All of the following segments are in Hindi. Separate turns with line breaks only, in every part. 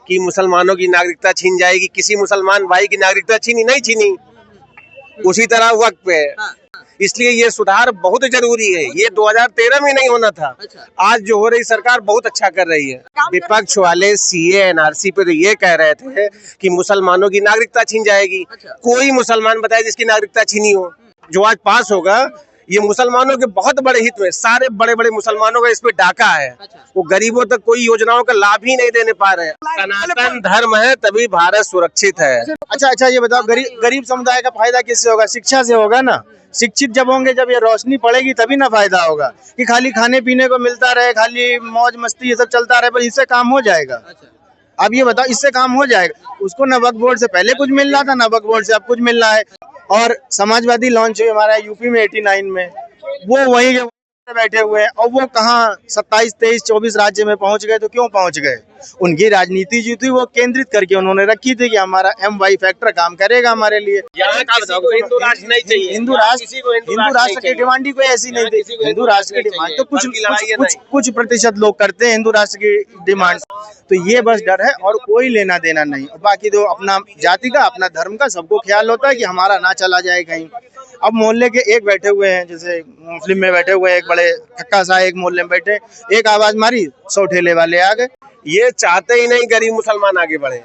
कि मुसलमानों की नागरिकता छीन जाएगी, किसी मुसलमान भाई की नागरिकता छीनी नहीं छीनी, उसी तरह वक्त पे है। इसलिए ये सुधार बहुत जरूरी है। ये 2013 में नहीं होना था। आज जो हो रही सरकार बहुत अच्छा कर रही है। विपक्ष वाले सीए एनआरसी पे तो ये कह रहे थे कि मुसलमानों की नागरिकता छीन जाएगी। कोई मुसलमान बताए जिसकी नागरिकता छीनी हो। जो आज पास होगा ये मुसलमानों के बहुत बड़े हित में, सारे बड़े बड़े मुसलमानों का इस पे डाका है। वो गरीबों तक कोई योजनाओं का लाभ ही नहीं देने पा रहे हैं। सनातन धर्म है तभी भारत सुरक्षित है।
अच्छा, ये बताओ, गरीब समुदाय का फायदा किससे होगा? शिक्षा से होगा ना। शिक्षित जब होंगे, जब ये रोशनी पड़ेगी तभी ना फायदा होगा। कि खाली खाने पीने को मिलता रहे, खाली मौज मस्ती ये सब चलता रहे, पर इससे काम हो जाएगा? अब ये बताओ, इससे काम हो जाएगा? उसको न वक्फ बोर्ड से पहले कुछ मिल रहा था, न वक्फ बोर्ड से अब कुछ मिल रहा है। और समाजवादी लॉन्च हुई हमारा यूपी में 89 में, वो वही बैठे हुए हैं। और वो कहाँ 27, 23, 24 राज्य में पहुंच गए। तो क्यों पहुंच गए? उनकी राजनीति जो थी वो केंद्रित करके उन्होंने रखी थी कि हमारा MY फैक्टर काम करेगा हमारे लिए।
हिंदू राष्ट्र नहीं चाहिए।
हिंदू राष्ट्र की डिमांड ही कोई ऐसी नहीं थी। हिंदू राष्ट्र की डिमांड तो कुछ प्रतिशत लोग करते हैं हिंदू राष्ट्र की डिमांड। तो ये बस डर है और कोई लेना देना नहीं। बाकी तो अपना जाति का, अपना धर्म का सबको ख्याल होता है कि हमारा ना चला जाए कहीं। अब मोहल्ले के एक बैठे हुए हैं, जैसे मुस्लिम में बैठे हुए एक बड़े ठक्का सा एक मोहल्ले में बैठे, एक आवाज मारी 100 ठेले वाले आ गए।
ये चाहते ही नहीं गरीब मुसलमान आगे बढ़े।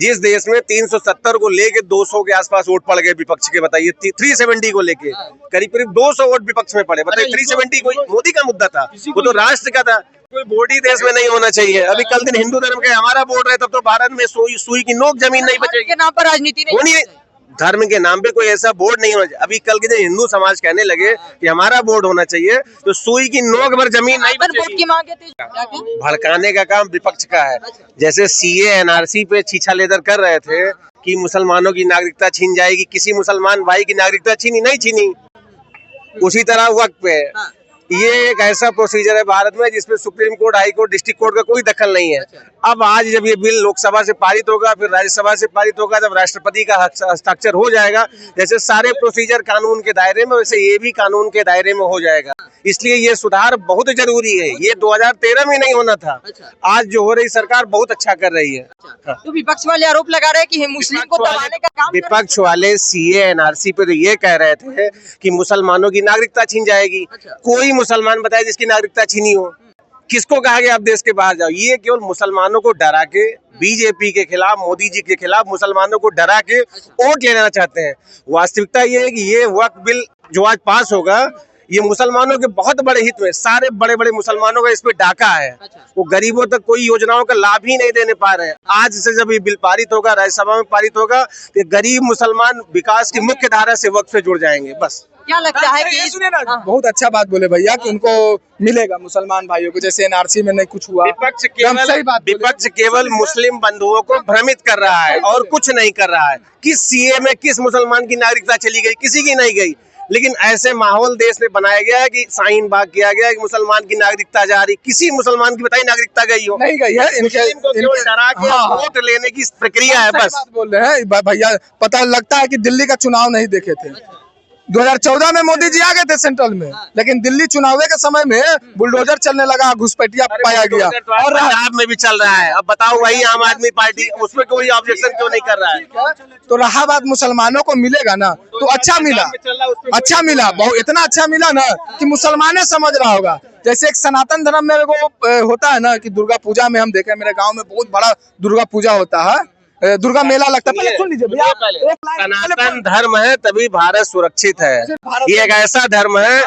जिस देश में 370 को लेके 200 के आसपास वोट पड़ गए विपक्ष के, बताइए 370 को लेके करीब 200 वोट विपक्ष में पड़े। बताइए 370 कोई मोदी का मुद्दा था, वो तो राष्ट्र का था। कोई बोर्ड ही देश में नहीं होना चाहिए। अभी कल दिन हिंदू धर्म का हमारा बोर्ड रहे तब तो भारत में सुई की नोक जमीन नहीं बचेगी।
के नाम पर राजनीति नहीं,
धर्म के नाम पे कोई ऐसा बोर्ड नहीं होना चाहिए। अभी कल के दिन हिंदू समाज कहने लगे कि हमारा बोर्ड होना चाहिए, तो सुई की नोक भर जमीन नहीं बचेगी।
की मांग थी,
भड़काने का काम विपक्ष का है। जैसे सीए एनआरसी पे छीछा लेदर कर रहे थे कि मुसलमानों की नागरिकता छीन जाएगी, किसी मुसलमान भाई की नागरिकता छीनी नहीं छीनी, उसी तरह वक्त पे है। ये एक ऐसा प्रोसीजर है भारत में जिसमें supreme court, high court, district court का कोई दखल नहीं है। अब आज जब ये बिल लोकसभा से पारित होगा, फिर राज्यसभा से पारित होगा, जब राष्ट्रपति का हस्ताक्षर हो जाएगा, जैसे सारे प्रोसीजर कानून के दायरे में, वैसे ये भी कानून के दायरे में हो जाएगा। इसलिए ये सुधार बहुत जरूरी है। ये 2013 में नहीं होना था। आज जो हो रही सरकार बहुत अच्छा कर रही है।
तो विपक्ष वाले आरोप लगा रहे हैं कि मुस्लिम को दबाने का काम
विपक्ष वाले सीए एनआरसी पे तो ये कह रहे थे कि मुसलमानों की नागरिकता छीन जाएगी। कोई मुसलमान बताए जिसकी नागरिकता छीनी हो। किसको कहा गया आप देश के बाहर जाओ? ये केवल मुसलमानों को डरा के, बीजेपी के खिलाफ, मोदी जी के खिलाफ मुसलमानों को डरा के वोट लेना चाहते हैं। वास्तविकता ये है कि ये वक्फ बिल जो आज पास होगा, ये मुसलमानों के बहुत बड़े हित में, सारे बड़े बड़े मुसलमानों का इस पे डाका है। वो गरीबों तक कोई योजनाओं का लाभ ही नहीं देने पा रहे हैं। आज से जब ये बिल पारित होगा, राज्यसभा में पारित होगा, तो गरीब मुसलमान विकास की मुख्य धारा से वक्त से जुड़ जाएंगे। बस
क्या लगता है कि
बहुत अच्छा बात बोले भैया कि उनको मिलेगा मुसलमान भाइयों को, जैसे एनआरसी में नहीं कुछ हुआ।
विपक्ष केवल मुस्लिम बंधुओं को भ्रमित कर रहा है और कुछ नहीं कर रहा है। किस सीए में किस मुसलमान की नागरिकता चली गई? किसी की नहीं गई। लेकिन ऐसे माहौल देश में बनाया गया है कि शाहीन बाग किया गया है कि मुसलमान की नागरिकता जा रही। किसी मुसलमान की बताइए नागरिकता गई हो?
नहीं गई है।
इनके डरा के वोट लेने की प्रक्रिया है। बस
बोल रहे हैं भैया, पता लगता है कि दिल्ली का चुनाव नहीं देखे थे। 2014 में मोदी जी आ गए थे सेंट्रल में, लेकिन दिल्ली चुनाव के समय में बुलडोजर चलने लगा, घुसपैठिया पाया गया।
और पंजाब में भी चल रहा है। अब बताओ वही आम आदमी पार्टी, उसमें कोई ऑब्जेक्शन क्यों नहीं कर रहा है?
तो रहा बात मुसलमानों को मिलेगा ना, तो अच्छा मिला बहुत, इतना अच्छा मिला ना कि मुसलमाने समझ रहा होगा। जैसे एक सनातन धर्म में वो होता है ना कि दुर्गा पूजा में हम देखे, मेरे गाँव में बहुत बड़ा दुर्गा पूजा होता है, दुर्गा मेला लगता है। पहले सुन लीजिए भैया,
सनातन धर्म है तभी भारत सुरक्षित है। ये एक ऐसा धर्म है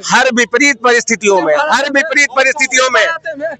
हर विपरीत परिस्थितियों में,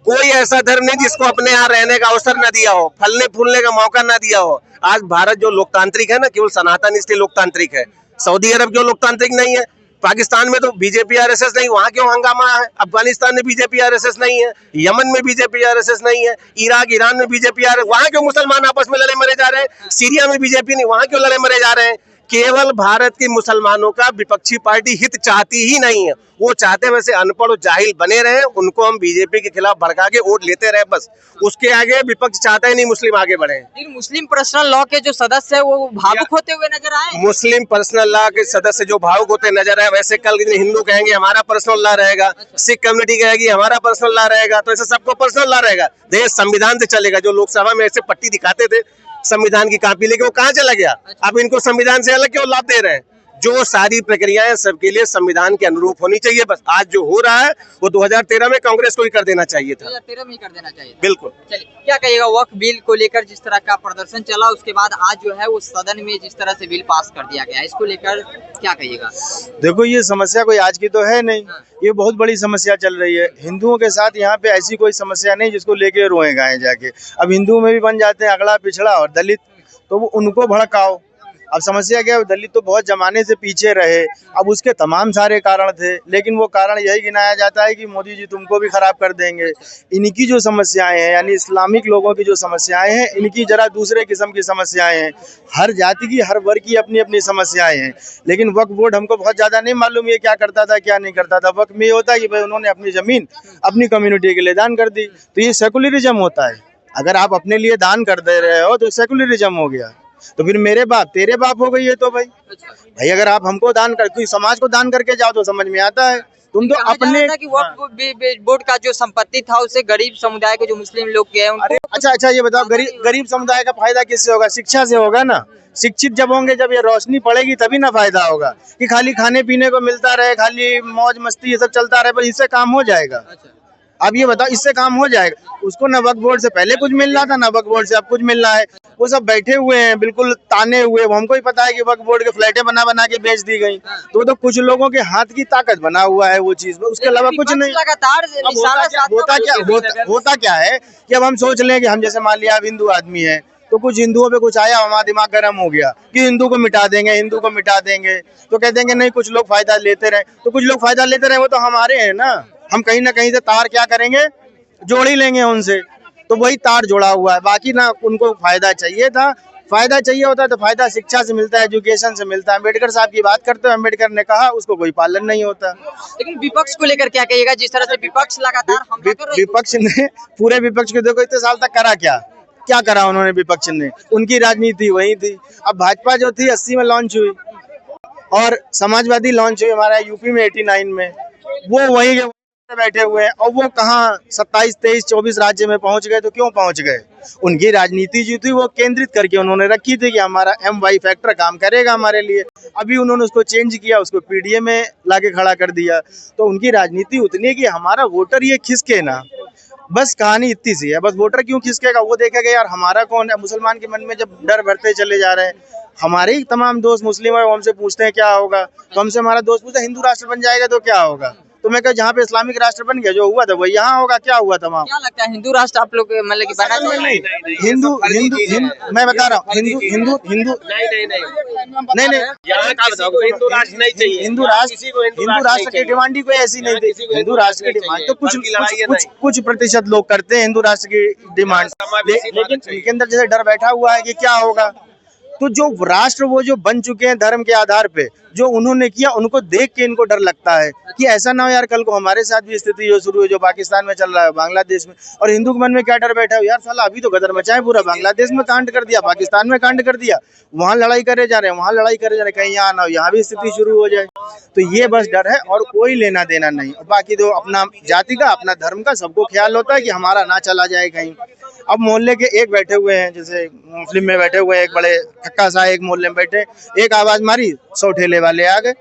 कोई ऐसा धर्म नहीं जिसको अपने यहाँ रहने का अवसर न दिया हो, फलने फूलने का मौका न दिया हो। आज भारत जो लोकतांत्रिक है ना, केवल सनातन इसलिए लोकतांत्रिक है। सऊदी अरब क्यों लोकतांत्रिक नहीं है? पाकिस्तान में तो बीजेपी आरएसएस नहीं, वहाँ क्यों हंगामा है? अफगानिस्तान में बीजेपी आरएसएस नहीं है, यमन में बीजेपी आरएसएस नहीं है, इराक ईरान में बीजेपी आरएसएस, वहाँ क्यों मुसलमान आपस में लड़े मरे जा रहे हैं? सीरिया में बीजेपी नहीं, वहाँ क्यों लड़े मरे जा रहे हैं? केवल भारत के मुसलमानों का विपक्षी पार्टी हित चाहती ही नहीं है। वो चाहते हैं वैसे अनपढ़ और जाहिल बने रहे, उनको हम बीजेपी के खिलाफ भड़का के वोट लेते रहे, बस उसके आगे विपक्ष चाहता ही नहीं मुस्लिम आगे बढ़े।
लेकिन मुस्लिम पर्सनल लॉ के जो सदस्य है वो भावुक होते हुए नजर आए।
मुस्लिम पर्सनल लॉ के सदस्य जो भावुक होते नजर आए, वैसे कल हिंदू कहेंगे हमारा पर्सनल लॉ रहेगा, सिख कम्युनिटी कहेगी हमारा पर्सनल लॉ रहेगा, तो ऐसे सबको पर्सनल लॉ रहेगा। देश संविधान से चलेगा। जो लोकसभा में ऐसे पट्टी दिखाते थे संविधान की कॉपी लेके, वो कहाँ चला गया? अब इनको संविधान से अलग क्यों लाभ दे रहे हैं? जो सारी प्रक्रियाएं सबके लिए संविधान के अनुरूप होनी चाहिए। बस आज जो हो रहा है वो 2013 में कांग्रेस को ही कर देना चाहिए था।
2013 में ही कर देना चाहिए था।
बिल्कुल।
चलिए, क्या कहिएगा वक्फ बिल को लेकर जिस तरह का प्रदर्शन चला, उसके बाद आज जो है वो सदन में जिस तरह से बिल पास कर दिया गया, इसको लेकर क्या कहिएगा?
देखो, ये समस्या कोई आज की तो है नहीं, ये बहुत बड़ी समस्या चल रही है। हिंदुओं के साथ यहाँ पे ऐसी कोई समस्या नहीं जिसको लेके रोए गाए जाके। अब हिंदुओं में भी बन जाते हैं अगला पिछड़ा और दलित, तो वो उनको भड़काओ। अब समस्या क्या है, दलित तो बहुत जमाने से पीछे रहे, अब उसके तमाम सारे कारण थे, लेकिन वो कारण यही गिनाया जाता है कि मोदी जी तुमको भी खराब कर देंगे। इनकी जो समस्याएं हैं, यानी इस्लामिक लोगों की जो समस्याएं हैं, इनकी जरा दूसरे किस्म की समस्याएं हैं। हर जाति की, हर वर्ग की अपनी अपनी समस्याएं हैं। लेकिन वक्फ बोर्ड हमको बहुत ज्यादा नहीं मालूम ये क्या करता था क्या नहीं करता था। वक्फ में ये होता है कि भाई उन्होंने अपनी जमीन अपनी कम्युनिटी के लिए दान कर दी, तो ये सेकुलरिज्म होता है। अगर आप अपने लिए दान कर दे रहे हो तो सेकुलरिज्म हो गया। तो फिर मेरे बाप तेरे बाप हो गई है। तो भाई अगर आप हमको दान कर, कोई समाज को दान करके जाओ तो समझ में आता है। तुम तो अपने
कि वक्फ बोर्ड का जो संपत्ति था उसे गरीब समुदाय के जो मुस्लिम लोग गए उनको।
अच्छा, ये बताओ, गरीब समुदाय का फायदा किससे होगा? शिक्षा से होगा ना। शिक्षित जब होंगे, जब ये रोशनी पड़ेगी तभी ना फायदा होगा। कि खाली खाने पीने को मिलता रहे, खाली मौज मस्ती ये सब चलता रहे, पर इससे काम हो जाएगा? अब ये बताओ, इससे काम हो जाएगा? उसको ना वक्फ बोर्ड से पहले कुछ मिल रहा था, ना वक्फ बोर्ड से अब कुछ मिल रहा है। वो सब बैठे हुए हैं बिल्कुल ताने हुए। वो हमको ही पता है कि वक्फ बोर्ड के फ्लैटें बना बना के बेच दी गई, तो कुछ लोगों के हाथ की ताकत बना हुआ है वो चीज, उसके अलावा कुछ नहीं।
लगातार
होता क्या है कि अब हम सोच लें कि हम जैसे मान लिया हिंदू आदमी है, तो कुछ हिंदुओं पे कुछ आया, हमारा दिमाग गर्म हो गया कि हिंदू को मिटा देंगे, हिंदू को मिटा देंगे। तो कह देंगे नहीं, कुछ लोग फायदा लेते रहे, तो कुछ लोग फायदा लेते रहे, वो तो हमारे हैं ना। हम कहीं ना कहीं से तार क्या करेंगे, जोड़ ही लेंगे उनसे। तो वही तार जोड़ा हुआ है, बाकी ना उनको फायदा चाहिए था। फायदा चाहिए होता है तो फायदा शिक्षा से मिलता है, एजुकेशन से मिलता है। अम्बेडकर साहब की बात करते हैं, अम्बेडकर ने कहा, उसको कोई पालन नहीं होता।
लेकिन विपक्ष को लेकर क्या कहिएगा, जिस तरह से विपक्ष लगातार
विपक्ष ने, पूरे विपक्ष को देखो इतने साल तक करा क्या करा उन्होंने? विपक्ष ने, उनकी राजनीति वही थी। अब भाजपा जो थी 80 में लॉन्च हुई और समाजवादी लॉन्च हुई हमारा यूपी में 89 में, वो वही बैठे हुए हैं। और वो कहाँ 27, 23, 24 राज्य में पहुंच गए। तो क्यों पहुंच गए? उनकी राजनीति जो थी वो केंद्रित करके उन्होंने रखी थी कि हमारा MY फैक्टर काम करेगा हमारे लिए। अभी उन्होंने उसको चेंज किया, उसको PDA में लाके खड़ा कर दिया। तो उनकी राजनीति उतनी है कि हमारा वोटर ये खिसके ना, बस कहानी इतनी सी है। बस वोटर क्यों खिसकेगा, वो देखेगा यार हमारा कौन है। मुसलमान के मन में जब डर भरते चले जा रहे हैं, हमारे ही तमाम दोस्त मुस्लिम है, वो हमसे पूछते हैं क्या होगा, तो हमसे हमारा दोस्त पूछता है हिंदू राष्ट्र बन जाएगा तो क्या होगा। तो मैं कहा जहाँ पे इस्लामिक राष्ट्र बन गया, जो हुआ था वही यहाँ होगा। क्या हुआ था वहाँ?
क्या लगता है हिंदू राष्ट्र आप लोग मतलब कि बना चाहिए?
हिंदू मैं बता रहा हूँ, हिंदू नहीं,
हिंदू
राष्ट्र की डिमांड ही कोई ऐसी नहीं थी। हिंदू राष्ट्र की डिमांड तो कुछ प्रतिशत लोग करते हैं हिंदू राष्ट्र की डिमांड, लेकिन इनके अंदर जैसे डर बैठा हुआ है कि क्या होगा। तो जो राष्ट्र वो जो बन चुके हैं धर्म के आधार पे, जो उन्होंने किया, उनको देख के इनको डर लगता है कि ऐसा ना हो यार कल को हमारे साथ भी स्थिति जो शुरू है, जो पाकिस्तान में चल रहा है, बांग्लादेश में। और हिंदू के मन में क्या डर बैठा है, यार साला अभी तो गदर मचाए, पूरा बांग्लादेश में कांड कर दिया, पाकिस्तान में कांड कर दिया, वहाँ लड़ाई करे जा रहे हैं, वहाँ लड़ाई करे जा रहे हैं, कहीं यहाँ ना हो, यहाँ भी स्थिति शुरू हो जाए। तो ये बस डर है और कोई लेना देना नहीं। बाकी तो अपना जाति का, अपना धर्म का सबको ख्याल होता है कि हमारा ना चला जाए कहीं। अब मोहल्ले के एक बैठे हुए हैं, जैसे मुस्लिम में बैठे हुए हैं, एक बड़े खक्का सा एक मोहल्ले में बैठे, एक आवाज मारी 100 ठेले वाले आ गए।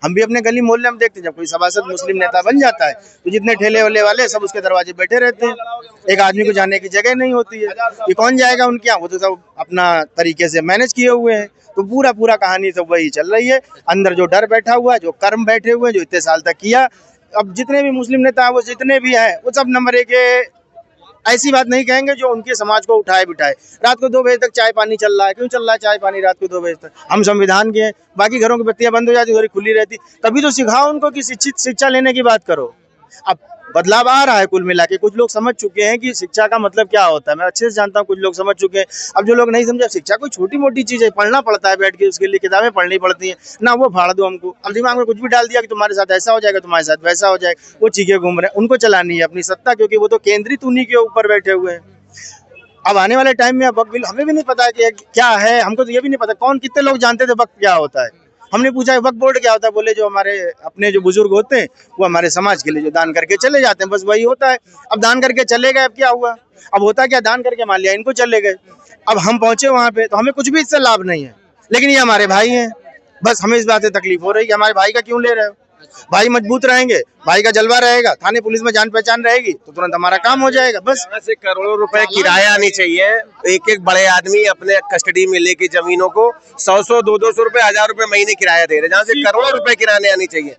हम भी अपने गली मोहल्ले में देखते हैं, जब कोई सभासद मुस्लिम नेता बन जाता है तो जितने ठेले वाले सब उसके दरवाजे बैठे रहते हैं। एक आदमी को जाने की जगह नहीं होती है, ये कौन जाएगा उनके यहाँ, वो तो सब अपना तरीके से मैनेज किए हुए हैं। तो पूरा कहानी सब वही चल रही है। अंदर जो डर बैठा हुआ है, जो कर्म बैठे हुए हैं, जो इतने साल तक किया, अब जितने भी मुस्लिम नेता वो जितने भी हैं वो सब नंबर एक ऐसी बात नहीं कहेंगे जो उनके समाज को उठाए बिठाए। रात को 2 बजे तक चाय पानी चल रहा है, क्यों चल रहा है चाय पानी रात को 2 बजे तक? हम संविधान के हैं, बाकी घरों की बत्तियां बंद हो जाती, थोड़ी खुली रहती, तभी तो सिखाओ उनको कि शिक्षा लेने की बात करो। अब बदलाव आ रहा है कुल मिला के। कुछ लोग समझ चुके हैं कि शिक्षा का मतलब क्या होता है, मैं अच्छे से जानता हूँ, कुछ लोग समझ चुके हैं। अब जो लोग नहीं समझा, शिक्षा कोई छोटी मोटी चीज़ है, पढ़ना पड़ता है बैठ के, उसके लिए किताबें पढ़नी पड़ती हैं ना, वो फाड़ दो हमको। अब दिमाग में कुछ भी डाल दिया कि तुम्हारे साथ ऐसा हो जाएगा, तुम्हारे साथ वैसा हो जाएगा, वो चीखें घूम रहे हैं। उनको चलानी है अपनी सत्ता, क्योंकि वो तो केंद्रित उन्हीं के ऊपर बैठे हुए हैं। अब आने वाले टाइम में वक्त बिल हमें भी नहीं पता कि क्या है, हमको तो ये भी नहीं पता कौन कितने लोग जानते थे वक्त क्या होता है। हमने पूछा वक्त बोर्ड क्या होता है, बोले जो हमारे अपने जो बुजुर्ग होते हैं वो हमारे समाज के लिए जो दान करके चले जाते हैं, बस वही होता है। अब दान करके चले गए, अब क्या हुआ, अब होता क्या, दान करके मान लिया इनको चले गए, अब हम पहुंचे वहां पे तो हमें कुछ भी इससे लाभ नहीं है, लेकिन ये हमारे भाई हैं, बस हमें इस बात से तकलीफ हो रही है कि हमारे भाई का क्यों ले रहे हो। भाई मजबूत रहेंगे, भाई का जलवा रहेगा, थाने पुलिस में जान पहचान रहेगी तो तुरंत हमारा काम हो जाएगा। बस
यहाँ से करोड़ों रुपए किराया आनी चाहिए। एक एक बड़े आदमी अपने कस्टडी में लेके जमीनों को 100-100, 200 रुपए, 1000 रुपए महीने किराया दे रहे, जहाँ से करोड़ों रुपए किराने आनी चाहिए।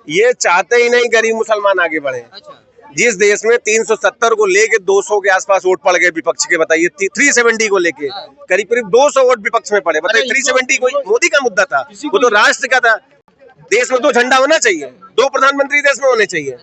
ये चाहते ही नहीं गरीब मुसलमान आगे बढ़े। जिस देश में 370 को लेके 200 के आसपास वोट पड़ गए विपक्ष के, बताइए 370 को लेके करीब करीब 200 वोट विपक्ष में पड़े, बताइए 370 कोई मोदी का मुद्दा था, वो तो राष्ट्र का था। देश में 2 झंडा होना चाहिए, 2 प्रधानमंत्री देश में होने चाहिए,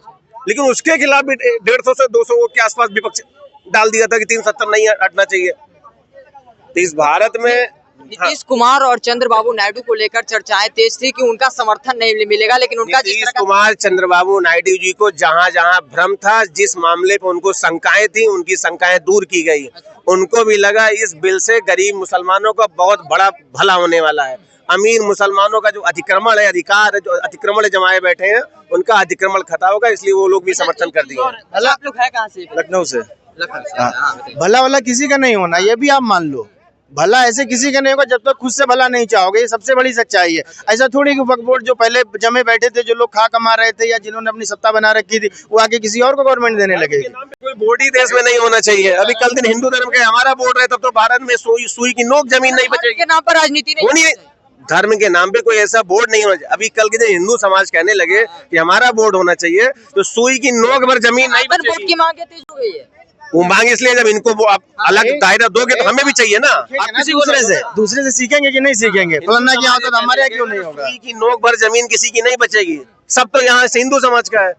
लेकिन उसके खिलाफ भी 150 से 200 वोट के आसपास विपक्ष डाल दिया था कि 370 नहीं हटना चाहिए। तो इस भारत में
नीतीश कुमार और चंद्रबाबू नायडू को लेकर चर्चाएं तेज थी कि उनका समर्थन नहीं मिलेगा, लेकिन उनका जिस
नीतीश
तरह का
कुमार चंद्रबाबू नायडू जी को जहां जहां भ्रम था, जिस मामले पर उनको शंकाएं थी, उनकी शंकाएं दूर की गई। उनको भी लगा इस बिल से गरीब मुसलमानों का बहुत बड़ा भला होने वाला है। अमीर मुसलमानों का जो अतिक्रमण है, अधिकार है, जो अतिक्रमण जमाए बैठे हैं, उनका अतिक्रमण खत्म होगा, इसलिए वो लोग भी समर्थन कर दिए।
अच्छा, आप लोग है कहाँ से?
लखनऊ से।
लखनऊ से। हाँ, बताइए।
भला वाला किसी का नहीं होना, ये भी आप मान लो। भला ऐसे किसी का नहीं होगा जब तक खुद से भला नहीं चाहोगे, ये सबसे बड़ी सच्चाई है। ऐसा थोड़ी कि वक्फ बोर्ड जो पहले जमे बैठे थे, जो लोग खा कमा रहे थे या जिन्होंने अपनी सत्ता बना रखी थी, वो आगे किसी और को गवर्नमेंट देने लगेगी।
कोई बोर्ड ही देश में नहीं होना चाहिए। अभी कल दिन हिंदू धर्म का हमारा बोर्ड रहे, तब तो भारत में सुई की नोक जमीन नहीं बचेगी।
के नाम पर राजनीति नहीं
होनी, धर्म के नाम पे कोई ऐसा बोर्ड नहीं होना चाहिए। अभी कल के दिन हिंदू समाज कहने लगे कि हमारा बोर्ड होना चाहिए, तो सुई की नोक भर जमीन नहीं
वोट
बचेगी।
की मांग तेज हो गई है।
वो मांग इसलिए जब इनको वो आप अलग दायरा दोगे तो हमें भी चाहिए ना। आप किसी को
दूसरे से सीखेंगे कि नहीं सीखेंगे, फलाना क्या होता है हमारे यहाँ क्यों नहीं होगा।
सुई की नोक भर जमीन किसी की नहीं बचेगी, सब तो यहाँ से हिंदू समाज का है।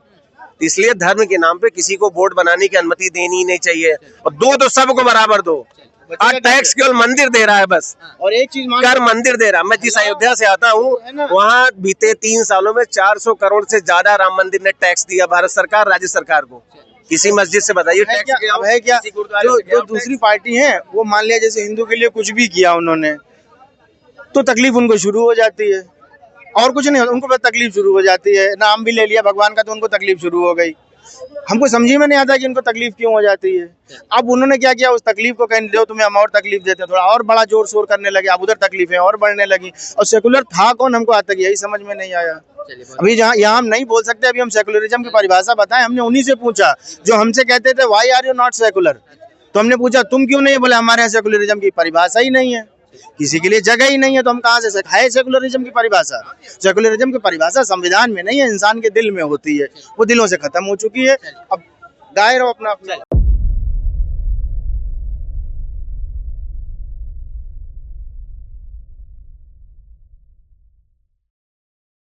इसलिए धर्म के नाम पे किसी को वोट बनाने की अनुमति देनी ही नहीं चाहिए, और दो तो सबको बराबर दो। आज टैक्स केवल मंदिर दे रहा है बस,
और एक चीज
कर मंदिर दे रहा है। मैं जिस अयोध्या से आता हूँ, वहाँ बीते 3 सालों में 400 करोड़ से ज्यादा राम मंदिर ने टैक्स दिया, भारत सरकार राज्य सरकार को। किसी मस्जिद से बताइए टैक्स
अब है क्या, जो दूसरी पार्टी है वो मान लिया जैसे हिंदू के लिए कुछ भी किया उन्होंने, तो तकलीफ उनको शुरू हो जाती है, और कुछ नहीं, उनको बस तकलीफ शुरू हो जाती है। नाम भी ले लिया भगवान का तो उनको तकलीफ शुरू हो गई। हमको समझी में नहीं आता कि उनको तकलीफ क्यों हो जाती है। अब उन्होंने क्या किया, उस तकलीफ को कहने दो तुम्हें हम और तकलीफ देते हैं, थोड़ा और बड़ा जोर शोर करने लगे, अब उधर तकलीफें और बढ़ने लगी। और सेकुलर था कौन, हमको आज तक यही समझ में नहीं आया। अभी जहाँ यहाँ हम नहीं बोल सकते, अभी हम सेकुलरिज्म की परिभाषा बताएं, हमने उन्हीं से पूछा जो हमसे कहते थे why are you not secular, तो हमने पूछा तुम क्यों नहीं, बोले हमारे यहाँ सेकुलरिज्म की परिभाषा ही नहीं है, किसी के लिए जगह ही नहीं है, तो हम कहाँ से है सेकुलरिज्म की परिभाषा। सेकुलरिज्म की परिभाषा संविधान में नहीं है, इंसान के दिल में होती है, वो दिलों से खत्म हो चुकी है। अब दायरा अपना अपना